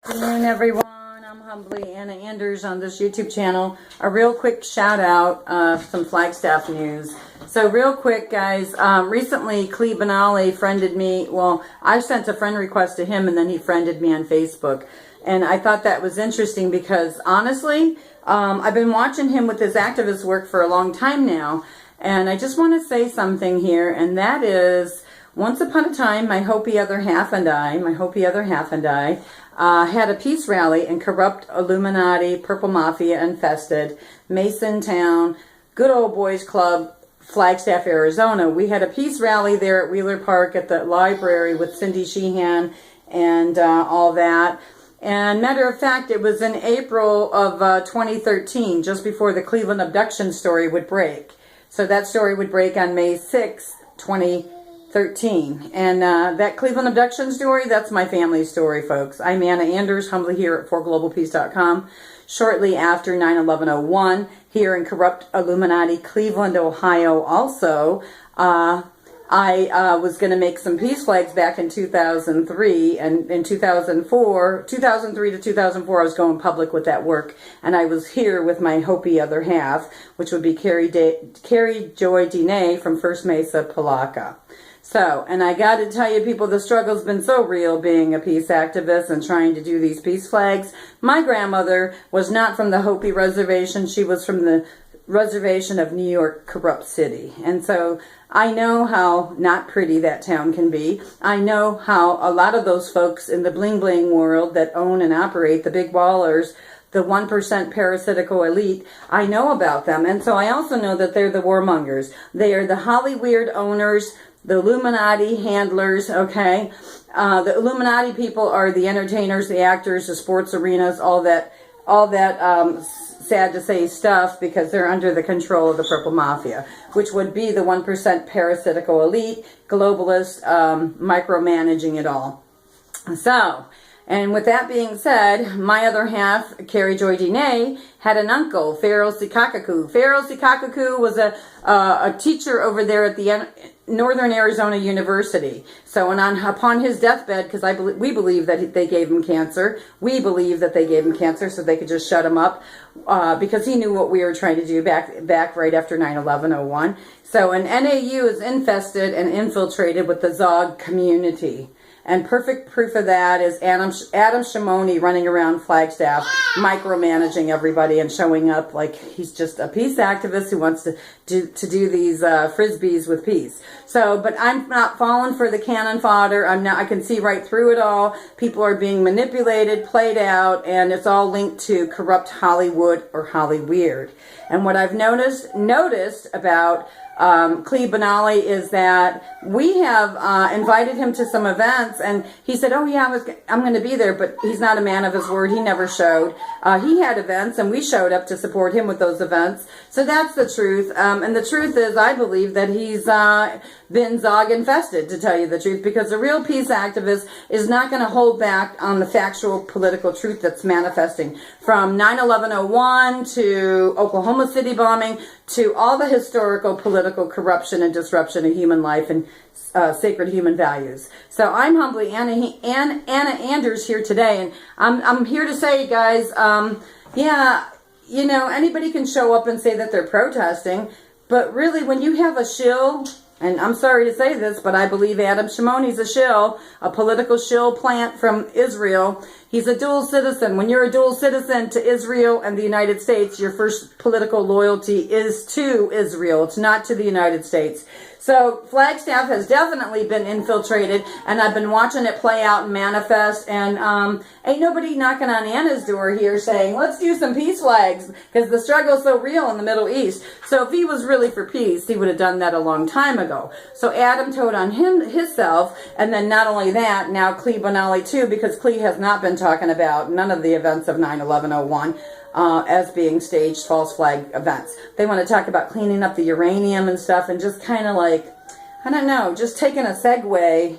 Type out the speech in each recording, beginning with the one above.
Good afternoon, everyone. I'm Humbly Anna Anders on this YouTube channel. A real quick shout out of some Flagstaff news. So real quick, guys, recently Clee Benally friended me. Well, I sent a friend request to him and then he friended me on Facebook. And I thought that was interesting because honestly, I've been watching him with his activist work for a long time now. And I just want to say something here, and that is, once upon a time, my Hopi other half and I, had a peace rally in corrupt Illuminati, Purple Mafia infested Mason Town, good old boys club, Flagstaff, Arizona. We had a peace rally there at Wheeler Park at the library with Cindy Sheehan and all that. And matter of fact, it was in April of 2013, just before the Cleveland abduction story would break. So that story would break on May 6th, 2013. And that Cleveland abduction story, that's my family story, folks. I'm Anna Anders, humbly here at GLOBALPEACE.com. Shortly after 9/11/01, here in corrupt Illuminati, Cleveland, Ohio, also, I was going to make some peace flags back in 2003, and in 2003 to 2004, I was going public with that work, and I was here with my Hopi other half, which would be Carrie Joy Dene from First Mesa, Palaca. So, and I got to tell you, people, the struggle's been so real being a peace activist and trying to do these peace flags. My grandmother was not from the Hopi reservation. She was from the reservation of New York, corrupt city. And so I know how not pretty that town can be. I know how a lot of those folks in the bling bling world that own and operate, the big ballers, the 1% parasitical elite, I know about them. And so I also know that they're the warmongers. They are the Hollyweird owners, the Illuminati handlers, okay? The Illuminati people are the entertainers, the actors, the sports arenas, all that sad to say stuff, because they're under the control of the Purple Mafia, which would be the 1% parasitical elite, globalist, micromanaging it all. So, and with that being said, my other half, Carrie Joy Dene, had an uncle, Pharaoh Sikakaku. Pharaoh Sikakaku was a teacher over there at the Northern Arizona University. So, and upon his deathbed, because we believe that they gave him cancer. We believe that they gave him cancer so they could just shut him up, because he knew what we were trying to do back right after 9/11/01. So, an NAU is infested and infiltrated with the Zog community. And perfect proof of that is Adam Shimoni running around Flagstaff, micromanaging everybody and showing up like he's just a peace activist who wants to do these frisbees with peace. So, but I'm not falling for the cannon fodder. I can see right through it all. People are being manipulated, played out, and it's all linked to corrupt Hollywood or Hollyweird. And what I've noticed about Clee Benally is that we have invited him to some events, and he said, oh yeah, I'm going to be there, but he's not a man of his word. He never showed. He had events, and we showed up to support him with those events. So that's the truth. And the truth is, I believe that he's been Zog infested, to tell you the truth, because a real peace activist is not going to hold back on the factual political truth that's manifesting. From 9/11/01 to Oklahoma City bombing to all the historical political corruption and disruption of human life and sacred human values. So I'm humbly Anna Anders here today, and I'm here to say, guys, yeah, you know, anybody can show up and say that they're protesting, but really when you have a shill, and I'm sorry to say this, but I believe Adam Shimoni's a shill, a political shill plant from Israel. He's a dual citizen. When you're a dual citizen to Israel and the United States, your first political loyalty is to Israel. It's not to the United States. So Flagstaff has definitely been infiltrated, and I've been watching it play out and manifest, and ain't nobody knocking on Anna's door here saying, let's do some peace flags, because the struggle's so real in the Middle East. So if he was really for peace, he would have done that a long time ago. So Adam told on himself, and then not only that, now Clee Benally too, because Clee has not been talking about none of the events of 9/11/01. As being staged false flag events. They want to talk about cleaning up the uranium and stuff, and just kind of like, I don't know, just taking a segue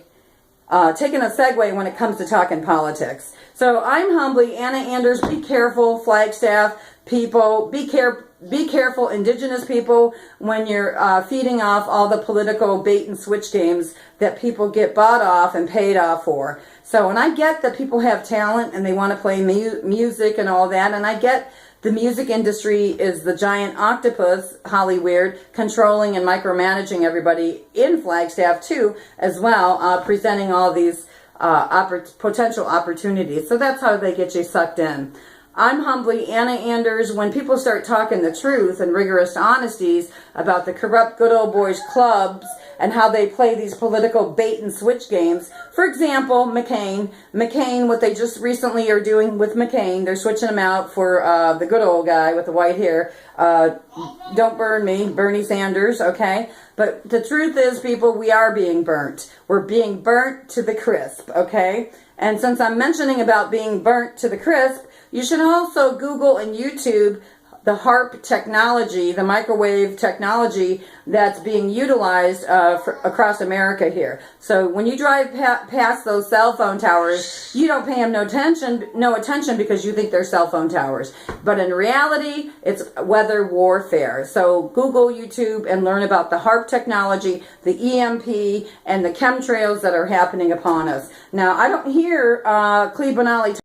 when it comes to talking politics. So I'm humbly Anna Anders. Be careful, Flagstaff people. Be careful, Indigenous people, when you're feeding off all the political bait and switch games that people get bought off and paid off for. So, and I get that people have talent and they want to play music and all that, and I get the music industry is the giant octopus, Hollyweird, controlling and micromanaging everybody in Flagstaff too, as well, presenting all these potential opportunities. So that's how they get you sucked in. I'm humbly Anna Anders. When people start talking the truth and rigorous honesties about the corrupt good old boys clubs and how they play these political bait and switch games, for example, McCain, what they just recently are doing with McCain, they're switching him out for the good old guy with the white hair. Don't burn me, Bernie Sanders, okay? But the truth is, people, we are being burnt. We're being burnt to the crisp, okay? And since I'm mentioning about being burnt to the crisp, you should also Google and YouTube the HARP technology, the microwave technology that's being utilized across America here. So when you drive past those cell phone towers, you don't pay them no attention because you think they're cell phone towers. But in reality, it's weather warfare. So Google, YouTube, and learn about the HARP technology, the EMP, and the chemtrails that are happening upon us. Now, I don't hear Cleve Bonelli